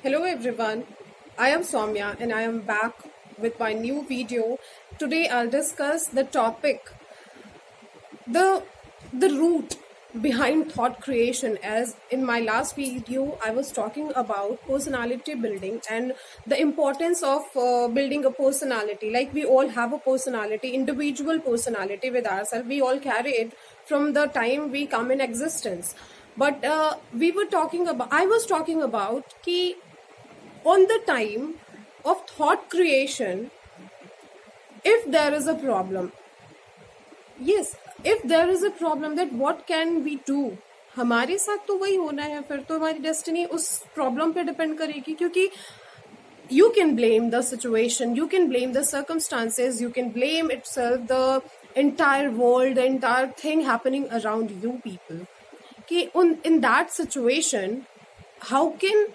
Hello everyone, I am Soumya and I am back with my new video. Today I'll discuss the topic, the root behind thought creation. As in my last video I was talking about personality building and the importance of building a personality. Like we all have a personality, individual personality with ourselves. We all carry it from the time we come in existence. But I was talking about ki on the time of thought creation, if there is a problem, yes, if there is a problem, that what can we do. हमारे साथ तो वही होना है, फिर तो हमारी destiny उस प्रॉब्लम पे डिपेंड करेगी. क्योंकि you can blame the situation, you can blame the circumstances, you can blame itself, the entire world, the entire thing happening around you people. कि in that situation, how can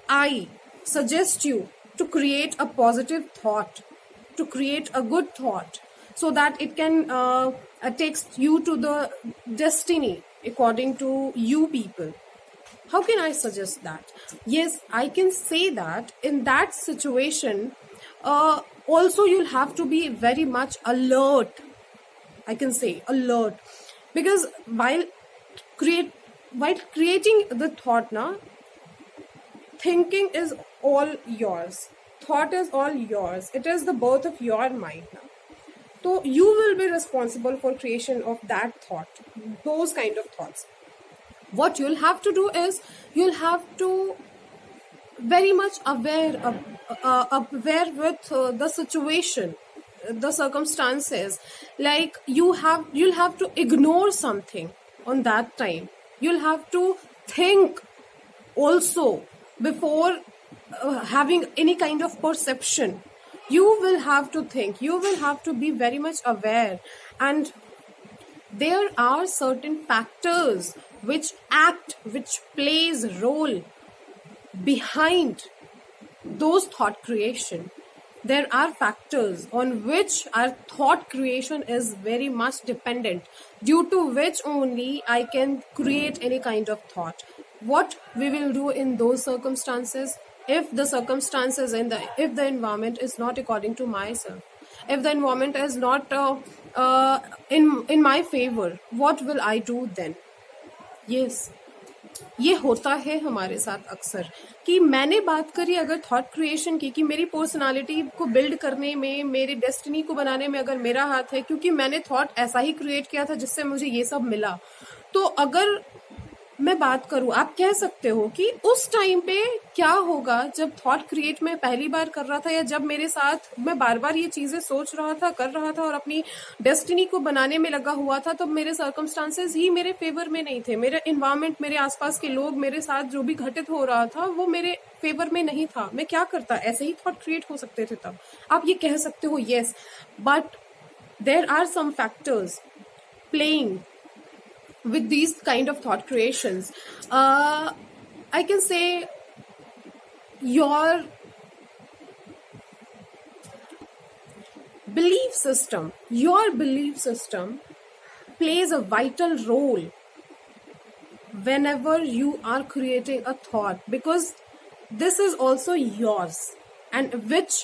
I suggest you to create a positive thought, to create a good thought, so that it can takes you to the destiny according to you people. How can I suggest that? Yes, I can say that in that situation, also you'll have to be very much alert. I can say alert, because while creating the thought, thinking is all yours, thought is all yours, it is the birth of your mind now. So you will be responsible for creation of that thought, those kind of thoughts. What you'll have to do is you'll have to very much aware with the situation, the circumstances. Like you'll have to ignore something on that time. You'll have to think also before having any kind of perception. You will have to think, you will have to be very much aware, and there are certain factors which plays role behind those thought creation. There are factors on which our thought creation is very much dependent, due to which only I can create any kind of thought. What we will do in those circumstances, if the circumstances and if the environment is not according to myself, if the environment is not in my favor, what will I do then? Yes, ये होता है हमारे साथ अक्सर. कि मैंने बात करी अगर थॉट क्रिएशन की, कि मेरी पर्सनालिटी को बिल्ड करने में, मेरी डेस्टिनी को बनाने में अगर मेरा हाथ है, क्योंकि मैंने थॉट ऐसा ही क्रिएट किया था जिससे मुझे ये सब मिला. तो अगर मैं बात करूं, आप कह सकते हो कि उस टाइम पे क्या होगा जब थॉट क्रिएट मैं पहली बार कर रहा था, या जब मेरे साथ मैं बार बार ये चीजें सोच रहा था, कर रहा था और अपनी डेस्टिनी को बनाने में लगा हुआ था. तो मेरे सर्कमस्टांसेस ही मेरे फेवर में नहीं थे, मेरे इन्वायरमेंट, मेरे आसपास के लोग, मेरे साथ जो भी घटित हो रहा था वो मेरे फेवर में नहीं था. मैं क्या करता, ऐसे ही थॉट क्रिएट हो सकते थे तब. आप ये कह सकते हो yes, but there are some factors playing with these kind of thought creations. I can say your belief system plays a vital role whenever you are creating a thought, because this is also yours, and which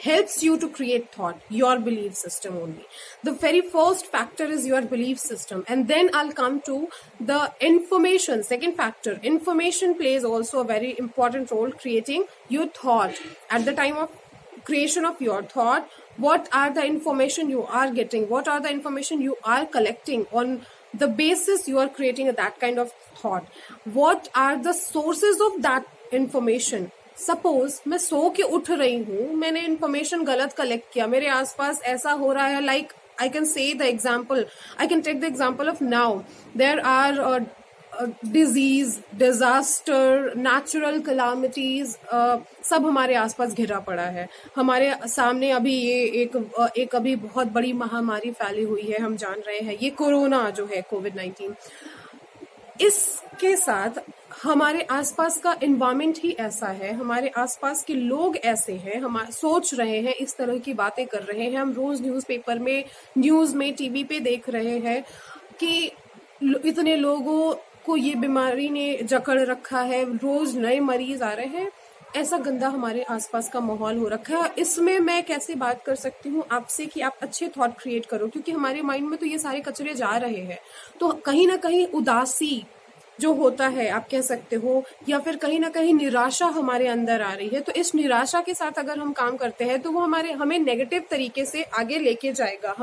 helps you to create thought, your belief system only. The very first factor is your belief system, and then I'll come to the information. Second factor, information plays also a very important role creating your thought. At the time of creation of your thought, what are the information you are getting, what are the information you are collecting, on the basis you are creating that kind of thought. What are the sources of that information? Suppose मैं सो के उठ रही हूँ, मैंने information गलत collect किया, मेरे आसपास ऐसा हो रहा है. Like I can say the example, I can take the example of now there are disease, disaster, natural calamities, सब हमारे आसपास घिरा पड़ा है. हमारे सामने अभी ये एक अभी बहुत बड़ी महामारी फैली हुई है, हम जान रहे हैं, ये कोरोना जो है, कोविड-19. इसके साथ हमारे आसपास का एनवायरमेंट ही ऐसा है, हमारे आसपास के लोग ऐसे हैं, हम सोच रहे हैं, इस तरह की बातें कर रहे हैं. हम रोज न्यूज़पेपर में, न्यूज में, टीवी पे देख रहे हैं कि इतने लोगों आपको ये बीमारी ने जकड़ रखा है, रोज नए मरीज आ रहे हैं, ऐसा गंदा हमारे आसपास का माहौल हो रखा है। इसमें मैं कैसे बात कर सकती हूँ आपसे कि आप अच्छे थॉट क्रिएट करो, क्योंकि हमारे माइंड में तो ये सारे कचरे जा रहे हैं। तो कहीं ना कहीं उदासी जो होता है, आप कह सकते हो, या फिर कहीं ना कहीं निराशा हमारे अंदर आ रही है, तो इस निराशा के साथ अगर हम काम करते हैं तो वो हमें नेगेटिव तरीके से आगे लेके जाएगा,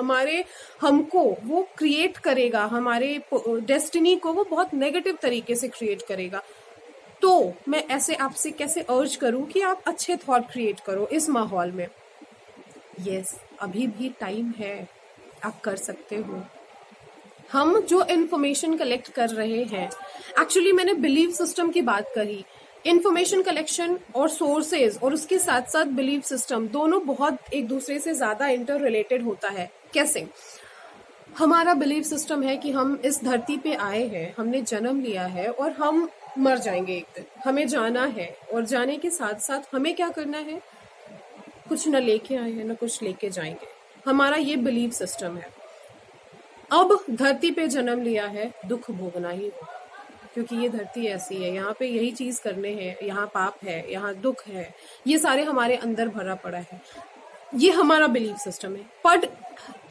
हमको वो क्रिएट करेगा, हमारे डेस्टिनी को वो बहुत नेगेटिव तरीके से क्रिएट करेगा। तो मैं ऐसे आपसे कैसे अर्ज करूं कि आप अच्छे थॉट क्रिएट करो इस माहौल में। यस, अभी भी टाइम है, आप कर सकते हो। हम जो इन्फॉर्मेशन कलेक्ट कर रहे हैं, एक्चुअली मैंने बिलीव सिस्टम की बात करी, इन्फॉर्मेशन कलेक्शन और सोर्सेज और उसके साथ साथ बिलीव सिस्टम दोनों बहुत एक दूसरे से ज्यादा इंटर रिलेटेड होता है। कैसे? हमारा बिलीव सिस्टम है कि हम इस धरती पे आए हैं, हमने जन्म लिया है और हम मर जाएंगे एक दिन, हमें जाना है, और जाने के साथ साथ हमें क्या करना है, कुछ न लेके आए हैं न कुछ लेके जाएंगे। हमारा ये बिलीव सिस्टम है। अब धरती पे जन्म लिया है, दुख भोगना ही हो, क्योंकि ये धरती ऐसी है, यहाँ पे यही चीज करने हैं, यहाँ पाप है, यहाँ दुख है, ये सारे हमारे अंदर भरा पड़ा है। ये हमारा बिलीव सिस्टम है। पर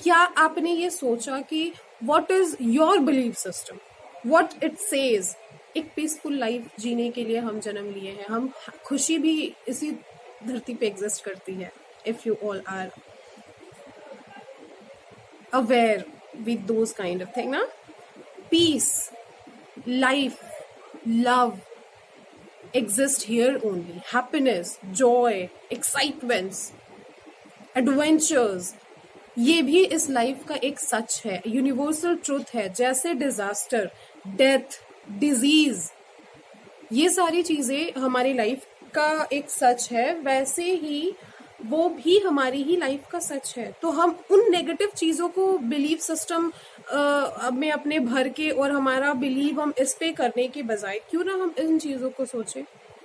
क्या आपने ये सोचा कि what is your believe system, what it says? एक पीसफुल लाइफ जीने के लिए हम जन्म लिए हैं, हम खुशी भी इसी धरती पे एग्जिस्ट करती है। If you all are aware with those kind of thing ना, peace, life, love exist here only. Happiness, joy, excitements, adventures, ये भी इस लाइफ का एक सच है, यूनिवर्सल ट्रूथ है। जैसे डिजास्टर, डेथ, डिजीज, ये सारी चीजें हमारी लाइफ का एक सच है, वैसे ही वो भी हमारी ही लाइफ का सच है। तो हम उन नेगेटिव चीजों को बिलीव सिस्टम में अपने भर के और हमारा बिलीव हम इस पे करने के बजाय क्यों ना हम इन चीजों को सोचें।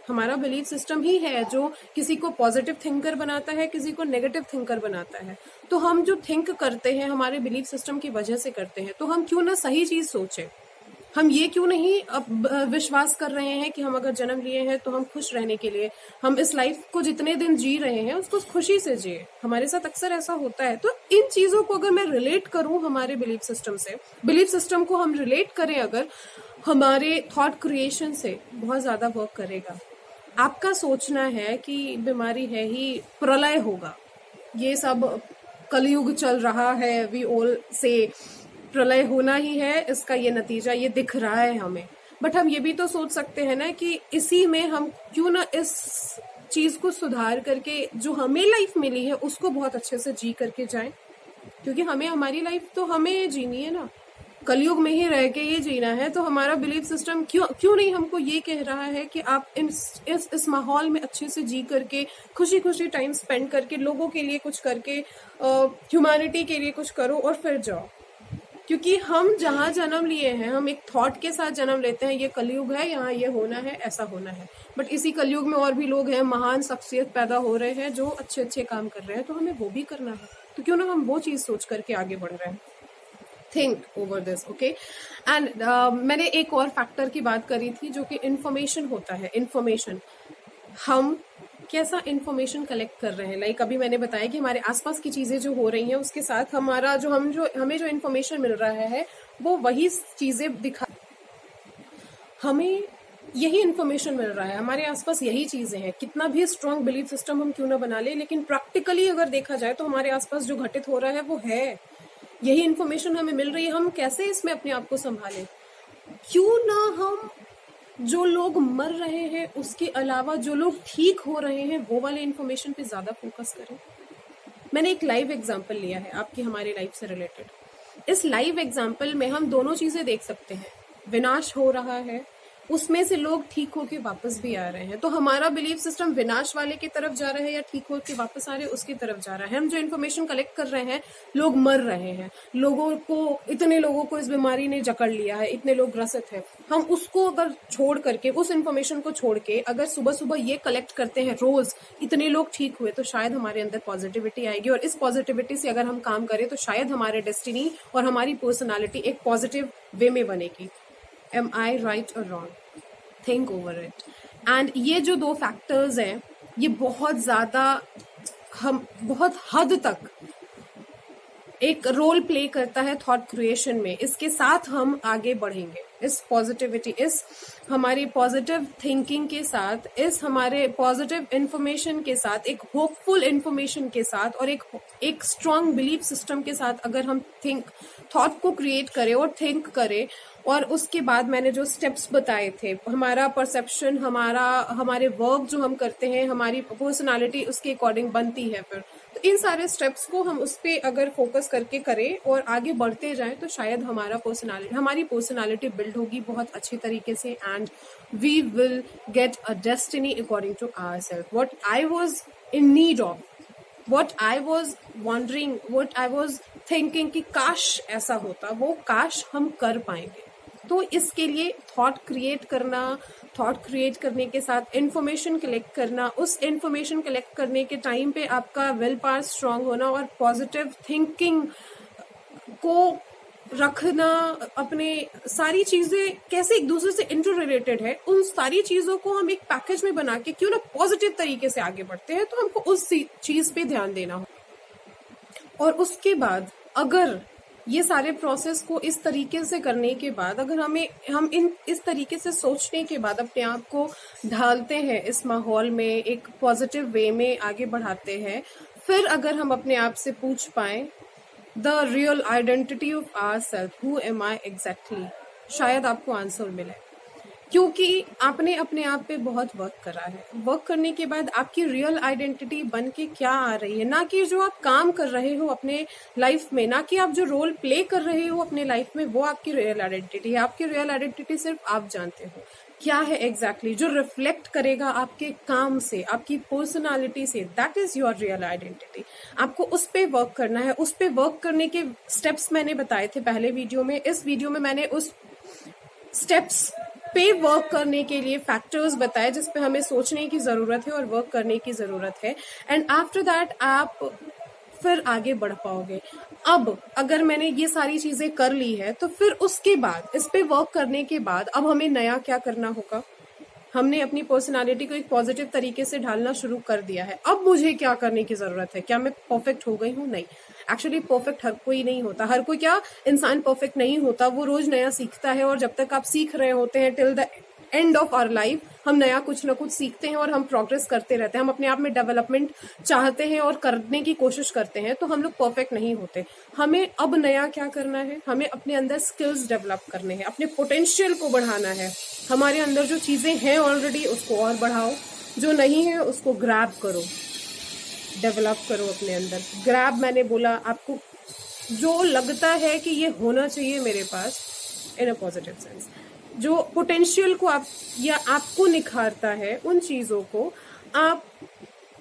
हमारा बिलीव सिस्टम ही है जो किसी को पॉजिटिव थिंकर बनाता है, किसी को नेगेटिव थिंकर बनाता है। तो हम जो थिंक करते हैं हमारे बिलीव सिस्टम की वजह से करते हैं। तो हम क्यों ना सही चीज सोचें। हम ये क्यों नहीं अब विश्वास कर रहे हैं कि हम अगर जन्म लिए हैं तो हम खुश रहने के लिए, हम इस लाइफ को जितने दिन जी रहे हैं उसको खुशी से जिए। हमारे साथ अक्सर ऐसा होता है। तो इन चीजों को अगर मैं रिलेट करूं हमारे बिलीफ सिस्टम से, बिलीफ सिस्टम को हम रिलेट करें अगर हमारे थॉट क्रिएशन से, बहुत ज्यादा वर्क करेगा। आपका सोचना है कि बीमारी है ही, प्रलय होगा, ये सब कलयुग चल रहा है, वी ऑल से प्रलय होना ही है, इसका ये नतीजा ये दिख रहा है हमें। बट हम ये भी तो सोच सकते हैं ना कि इसी में हम क्यों ना इस चीज को सुधार करके जो हमें लाइफ मिली है उसको बहुत अच्छे से जी करके जाएं, क्योंकि हमें हमारी लाइफ तो हमें जीनी है ना, कलयुग में ही रह के ये जीना है। तो हमारा बिलीफ सिस्टम क्यों नहीं हमको ये कह रहा है कि आप इस माहौल में अच्छे से जी करके, खुशी खुशी टाइम स्पेंड करके, लोगों के लिए कुछ करके, ह्यूमैनिटी के लिए कुछ करो और फिर जाओ। क्योंकि हम जहाँ जन्म लिए हैं, हम एक थॉट के साथ जन्म लेते हैं, ये कलयुग है, यहाँ ये होना है, ऐसा होना है। बट इसी कलयुग में और भी लोग हैं, महान शख्सियत पैदा हो रहे हैं जो अच्छे अच्छे काम कर रहे हैं, तो हमें वो भी करना है। तो क्यों ना हम वो चीज सोच करके आगे बढ़ रहे हैं। Think over this, okay. And मैंने एक और फैक्टर की बात करी थी जो कि इंफॉर्मेशन होता है। इंफॉर्मेशन, हम कैसा इंफॉर्मेशन कलेक्ट कर रहे हैं। लाइक अभी मैंने बताया कि हमारे आसपास की चीजें जो हो रही हैं उसके साथ हमारा हमें जो इंफॉर्मेशन मिल रहा है वो वही चीजें हमें यही इंफॉर्मेशन मिल रहा है, हमारे आसपास यही चीजें हैं। कितना भी स्ट्रांग बिलीफ सिस्टम हम क्यों ना बना ले, लेकिन प्रैक्टिकली अगर देखा जाए तो हमारे आसपास जो घटित हो रहा है वो है, यही इंफॉर्मेशन हमें मिल रही है। हम कैसे इसमें अपने आप को संभालें? क्यों ना हम जो लोग मर रहे हैं उसके अलावा जो लोग ठीक हो रहे हैं वो वाले इंफॉर्मेशन पे ज्यादा फोकस करें। मैंने एक लाइव एग्जांपल लिया है आपकी हमारी लाइफ से रिलेटेड। इस लाइव एग्जांपल में हम दोनों चीजें देख सकते हैं। विनाश हो रहा है, उसमें से लोग ठीक होके वापस भी आ रहे हैं। तो हमारा बिलीफ सिस्टम विनाश वाले की तरफ जा रहा है या ठीक होके वापस आ रहे हैं उसकी तरफ जा रहा है। हम जो इन्फॉर्मेशन कलेक्ट कर रहे हैं, लोग मर रहे हैं, इतने लोगों को इस बीमारी ने जकड़ लिया है, इतने लोग ग्रसित हैं, हम उसको अगर छोड़ करके, उस इन्फॉर्मेशन को छोड़ के अगर सुबह सुबह ये कलेक्ट करते हैं रोज, इतने लोग ठीक हुए, तो शायद हमारे अंदर पॉजिटिविटी आएगी। और इस पॉजिटिविटी से अगर हम काम करें तो शायद हमारे डेस्टिनी और हमारी पर्सनालिटी एक पॉजिटिव वे में बनेगी। एम आई राइट और wrong, think over it. And ये जो दो फैक्टर्स हैं ये बहुत हद तक एक रोल प्ले करता है थॉट क्रिएशन में। इसके साथ हम आगे बढ़ेंगे, इस पॉजिटिविटी, इस हमारी पॉजिटिव थिंकिंग के साथ, इस हमारे पॉजिटिव इंफॉर्मेशन के साथ, एक होपफुल इंफॉर्मेशन के साथ और एक स्ट्रांग बिलीफ सिस्टम के साथ अगर हम थॉट को क्रिएट करें और थिंक करें, और उसके बाद मैंने जो स्टेप्स बताए थे, हमारा परसेप्शन, हमारे वर्क जो हम करते हैं, हमारी पर्सनालिटी उसके अकॉर्डिंग बनती है। फिर तो इन सारे स्टेप्स को हम उस पर अगर फोकस करके करें और आगे बढ़ते जाएं तो शायद हमारी पर्सनालिटी बिल्ड होगी बहुत अच्छी तरीके से, and we will get a destiny according to ourself. What I was in need of, what I was wondering, what I was thinking कि काश ऐसा होता, वो काश हम कर पाएंगे। तो इसके लिए थॉट क्रिएट करने के साथ इंफॉर्मेशन कलेक्ट करना, उस इंफॉर्मेशन कलेक्ट करने के टाइम पे आपका विल पावर स्ट्रांग होना और पॉजिटिव थिंकिंग को रखना, अपने सारी चीजें कैसे एक दूसरे से इंटर रिलेटेड है, उन सारी चीजों को हम एक पैकेज में बना के क्यों ना पॉजिटिव तरीके से आगे बढ़ते हैं, तो हमको उस चीज पे ध्यान देना हो। और उसके बाद अगर ये सारे प्रोसेस को इस तरीके से करने के बाद, अगर हम इस तरीके से सोचने के बाद अपने आप को ढालते हैं इस माहौल में, एक पॉजिटिव वे में आगे बढ़ाते हैं, फिर अगर हम अपने आप से पूछ पाए the real identity of our self, who am I exactly, शायद आपको आंसर मिले, क्योंकि आपने अपने आप पे बहुत वर्क करा है। वर्क करने के बाद आपकी रियल आइडेंटिटी बन के क्या आ रही है, ना कि जो आप काम कर रहे हो अपने लाइफ में, ना कि आप जो रोल प्ले कर रहे हो अपने लाइफ में, वो आपकी रियल आइडेंटिटी है। आपकी रियल आइडेंटिटी सिर्फ आप जानते हो क्या है एग्जैक्टली, जो रिफ्लेक्ट करेगा आपके काम से, आपकी पर्सनालिटी से, that is your real identity. आपको उस पे वर्क करना है। उस पे वर्क करने के स्टेप्स मैंने बताए थे पहले वीडियो में। इस वीडियो में मैंने उस स्टेप्स पे वर्क करने के लिए फैक्टर्स बताए जिस पे हमें सोचने की जरूरत है और वर्क करने की जरूरत है, एंड आफ्टर दैट आप फिर आगे बढ़ पाओगे। अब अगर मैंने ये सारी चीजें कर ली है तो फिर उसके बाद, इस पे वर्क करने के बाद, अब हमें नया क्या करना होगा। हमने अपनी पर्सनालिटी को एक पॉजिटिव तरीके से ढालना शुरू कर दिया है। अब मुझे क्या करने की जरूरत है? क्या मैं परफेक्ट हो गई हूँ? नहीं, एक्चुअली परफेक्ट हर कोई नहीं होता। हर कोई क्या इंसान परफेक्ट नहीं होता, वो रोज नया सीखता है, और जब तक आप सीख रहे होते हैं till the end of our life, हम नया कुछ ना कुछ सीखते हैं और हम प्रोग्रेस करते रहते हैं। हम अपने आप में डेवलपमेंट चाहते हैं और करने की कोशिश करते हैं, तो हम लोग परफेक्ट नहीं होते। हमें अब नया क्या करना है? हमें अपने अंदर स्किल्स डेवलप करने हैं, अपने पोटेंशियल को बढ़ाना है। हमारे अंदर जो चीजें हैं ऑलरेडी उसको और बढ़ाओ, जो नहीं है उसको ग्रैब करो, डेवलप करो अपने अंदर। ग्रैब मैंने बोला, आपको जो लगता है कि ये होना चाहिए मेरे पास, इन अ पॉजिटिव सेंस, जो पोटेंशियल को आपको निखारता है, उन चीजों को आप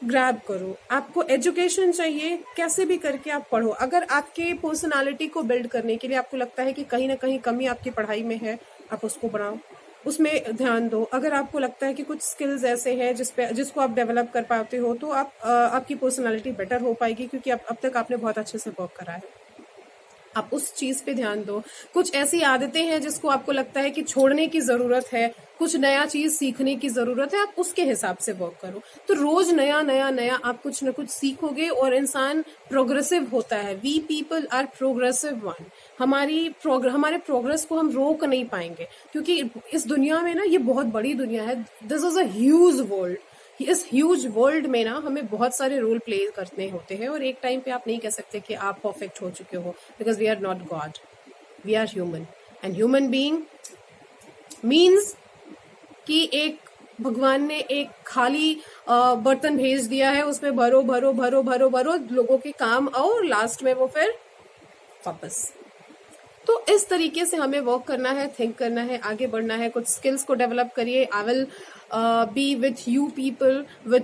ग्रैब करो। आपको एजुकेशन चाहिए, कैसे भी करके आप पढ़ो। अगर आपके पर्सनालिटी को बिल्ड करने के लिए आपको लगता है कि कहीं ना कहीं कमी आपकी पढ़ाई में है, आप उसको बढ़ाओ, उसमें ध्यान दो। अगर आपको लगता है कि कुछ स्किल्स ऐसे हैं जिसको आप डेवलप कर पाते हो, तो आपकी पर्सनालिटी बेटर हो पाएगी, क्योंकि अब तक आपने बहुत अच्छे से वर्क करा है। आप उस चीज पे ध्यान दो। कुछ ऐसी आदतें हैं जिसको आपको लगता है कि छोड़ने की जरूरत है, कुछ नया चीज सीखने की जरूरत है, आप उसके हिसाब से वर्क करो। तो रोज नया नया नया आप कुछ न कुछ सीखोगे और इंसान प्रोग्रेसिव होता है। We people are progressive one. हमारे प्रोग्रेस को हम रोक नहीं पाएंगे, क्योंकि इस दुनिया में ना, ये बहुत बड़ी दुनिया है, this is a huge world. इस ह्यूज वर्ल्ड में ना हमें बहुत सारे रोल प्ले करने होते हैं, और एक टाइम पे आप नहीं कह सकते कि आप परफेक्ट हो चुके हो, because we are not God, we are human. And human being means कि एक भगवान ने एक खाली बर्तन भेज दिया है, उसमें भरो भरो भरो भरो भरो, लोगों के काम आओ, लास्ट में वो फिर वापस। तो इस तरीके से हमें वर्क करना है, थिंक करना है, आगे बढ़ना है। कुछ स्किल्स को डेवलप करिए। I will be with you people with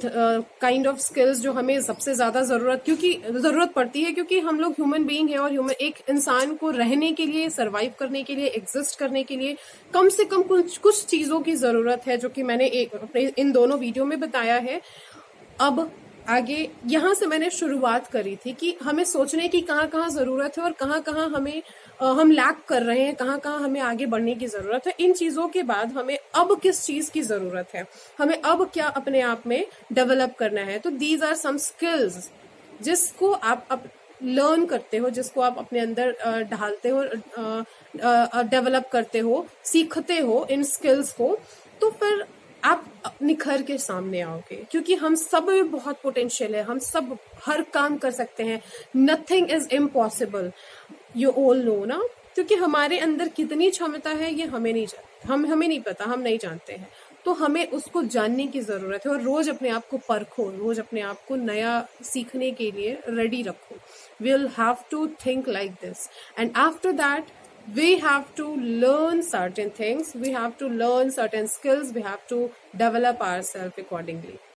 kind of skills जो हमें सबसे ज्यादा जरूरत पड़ती है, क्योंकि हम लोग ह्यूमन बीइंग है, और एक इंसान को रहने के लिए, सरवाइव करने के लिए, एग्जिस्ट करने के लिए कम से कम कुछ चीजों की जरूरत है, जो कि मैंने अपने इन दोनों वीडियो में बताया है। अब आगे यहाँ से मैंने शुरुआत करी थी कि हमें सोचने की कहाँ कहाँ जरूरत है और कहाँ कहाँ हमें हम लैक कर रहे हैं, कहाँ कहाँ हमें आगे बढ़ने की जरूरत है। इन चीजों के बाद हमें अब किस चीज की जरूरत है, हमें अब क्या अपने आप में डेवलप करना है। तो दीज आर सम स्किल्स जिसको आप लर्न करते हो, जिसको आप अपने अंदर ढालते हो, डेवलप करते हो, सीखते हो इन स्किल्स को, तो फिर आप निखर के सामने आओगे। क्योंकि हम सब में बहुत पोटेंशियल है, हम सब हर काम कर सकते हैं, nothing is impossible, you all know ना। क्योंकि हमारे अंदर कितनी क्षमता है ये हमें नहीं पता, हम नहीं जानते हैं। तो हमें उसको जानने की जरूरत है, और रोज अपने आप को परखो, रोज अपने आप को नया सीखने के लिए रेडी रखो। we'll have to think like this, and after that we have to learn certain things, we have to learn certain skills, we have to develop ourselves accordingly.